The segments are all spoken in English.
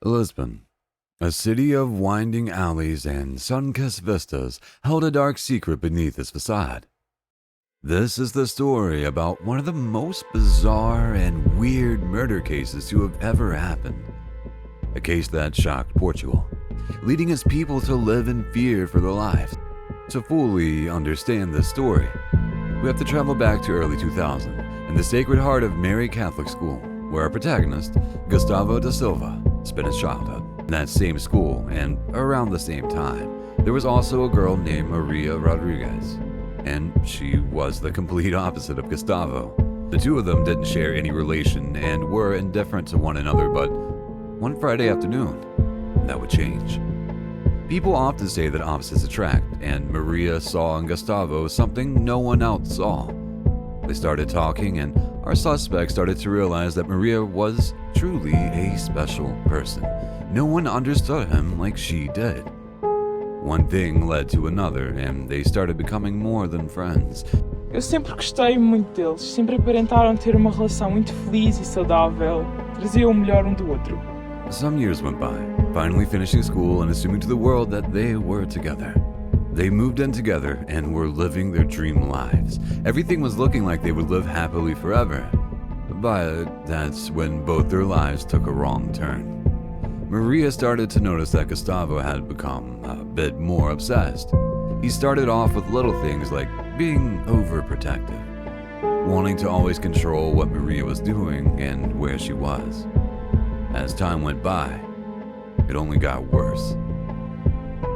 Lisbon, a city of winding alleys and sun-kissed vistas, held a dark secret beneath its facade. This is the story about one of the most bizarre and weird murder cases to have ever happened. A case that shocked Portugal, leading its people to live in fear for their lives. To fully understand this story, we have to travel back to early 2000 in the Sacred Heart of Mary Catholic School, where our protagonist, Gustavo da Silva, spent his childhood. In that same school, and around the same time, there was also a girl named Maria Rodriguez, and she was the complete opposite of Gustavo. The two of them didn't share any relation and were indifferent to one another, but one Friday afternoon, that would change. People often say that opposites attract, and Maria saw in Gustavo something no one else saw. They started talking, and our suspect started to realize that Maria was truly a special person. No one understood him like she did. One thing led to another, and they started becoming more than friends. Eu sempre gostei muito deles, sempre aparentaram ter uma relação muito feliz e saudável, traziam o melhor do outro. Some years went by, finally finishing school and assuming to the world that they were together. They moved in together and were living their dream lives. Everything was looking like they would live happily forever. But that's when both their lives took a wrong turn. Maria started to notice that Gustavo had become a bit more obsessed. He started off with little things like being overprotective, wanting to always control what Maria was doing and where she was. As time went by, it only got worse.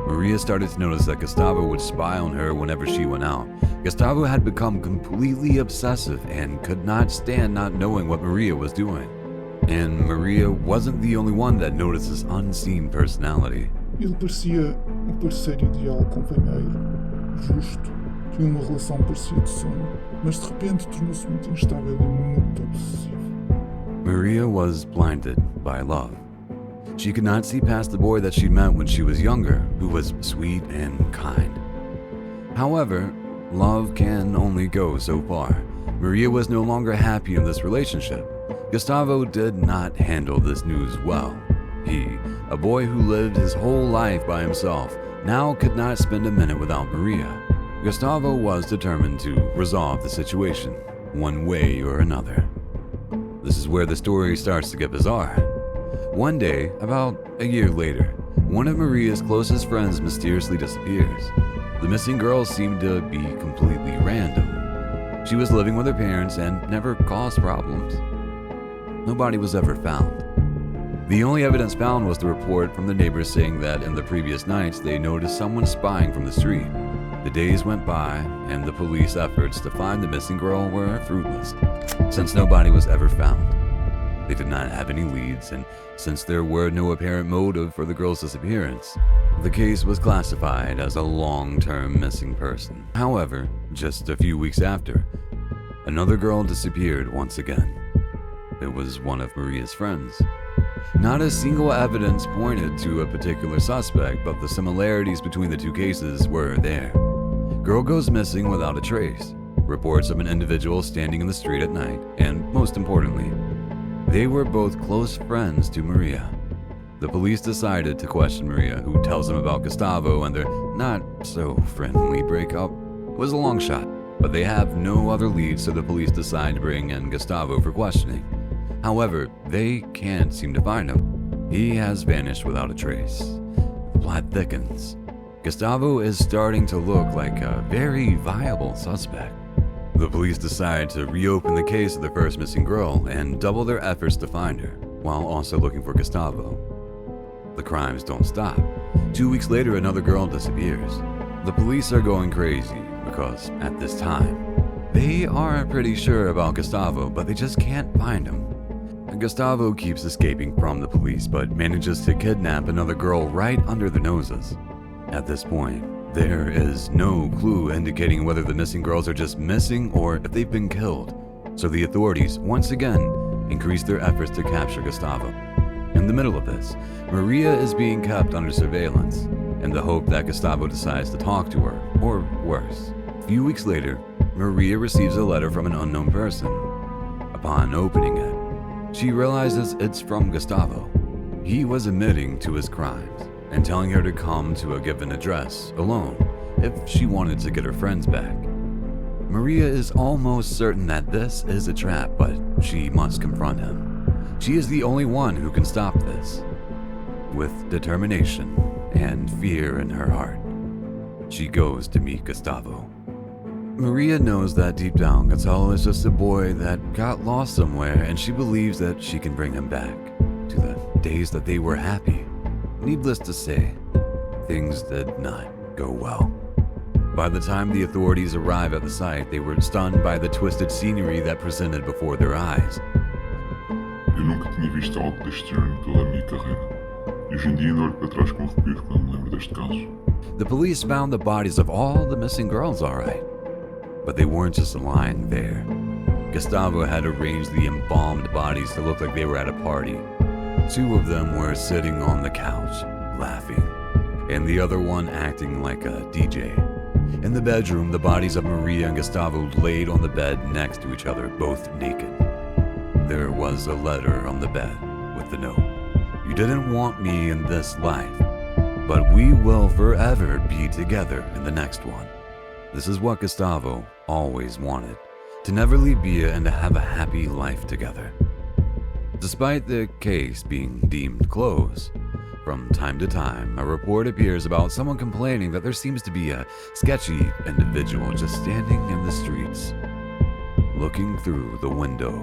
Maria started to notice that Gustavo would spy on her whenever she went out. Gustavo had become completely obsessive and could not stand not knowing what Maria was doing. And Maria wasn't the only one that noticed his unseen personality. Ele parecia parceiro ideal, companheiro, justo, tinha uma relação parecia de sonho, mas de repente tornou-se muito instável e muito obsessivo. Maria was blinded by love. She could not see past the boy that she met when she was younger, who was sweet and kind. However, love can only go so far. Maria was no longer happy in this relationship. Gustavo did not handle this news well. He, a boy who lived his whole life by himself, now could not spend a minute without Maria. Gustavo was determined to resolve the situation, one way or another. This is where the story starts to get bizarre. One day, about a year later, one of Maria's closest friends mysteriously disappears. The missing girl seemed to be completely random. She was living with her parents and never caused problems. Nobody was ever found. The only evidence found was the report from the neighbors saying that in the previous nights they noticed someone spying from the street. The days went by, and the police efforts to find the missing girl were fruitless, since nobody was ever found. They did not have any leads, and since there were no apparent motive for the girl's disappearance, the case was classified as a long-term missing person. However, just a few weeks after, another girl disappeared once again. It was one of Maria's friends. Not a single evidence pointed to a particular suspect, but the similarities between the two cases were there. Girl goes missing without a trace. Reports of an individual standing in the street at night, and most importantly, they were both close friends to Maria. The police decided to question Maria, who tells them about Gustavo and their not-so-friendly breakup. It was a long shot, but they have no other leads, so the police decide to bring in Gustavo for questioning. However, they can't seem to find him. He has vanished without a trace. The plot thickens. Gustavo is starting to look like a very viable suspect. The police decide to reopen the case of the first missing girl and double their efforts to find her, while also looking for Gustavo. The crimes don't stop. 2 weeks later, another girl disappears. The police are going crazy because, at this time, they are pretty sure about Gustavo, but they just can't find him. Gustavo keeps escaping from the police, but manages to kidnap another girl right under their noses. At this point, there is no clue indicating whether the missing girls are just missing or if they've been killed, so the authorities once again increase their efforts to capture Gustavo. In the middle of this, Maria is being kept under surveillance, in the hope that Gustavo decides to talk to her, or worse. A few weeks later, Maria receives a letter from an unknown person. Upon opening it, she realizes it's from Gustavo. He was admitting to his crimes and telling her to come to a given address alone if she wanted to get her friends back. Maria is almost certain that this is a trap, but she must confront him. She is the only one who can stop this. With determination and fear in her heart, she goes to meet Gustavo. Maria knows that deep down, Gustavo is just a boy that got lost somewhere, and she believes that she can bring him back to the days that they were happy. Needless to say, things did not go well. By the time the authorities arrive at the site, they were stunned by the twisted scenery that presented before their eyes. Eu nunca tinha visto algo deste género em toda a minha carreira. E hoje em dia ainda olho para trás com arrepios quando me lembro deste caso. The police found the bodies of all the missing girls all right, but they weren't just lying there. Gustavo had arranged the embalmed bodies to look like they were at a party. 2 of them were sitting on the couch, laughing, and the other one acting like a DJ. In the bedroom, the bodies of Maria and Gustavo laid on the bed next to each other, both naked. There was a letter on the bed with the note. You didn't want me in this life, but we will forever be together in the next one. This is what Gustavo always wanted, to never leave Bia and to have a happy life together. Despite the case being deemed closed, from time to time, a report appears about someone complaining that there seems to be a sketchy individual just standing in the streets, looking through the window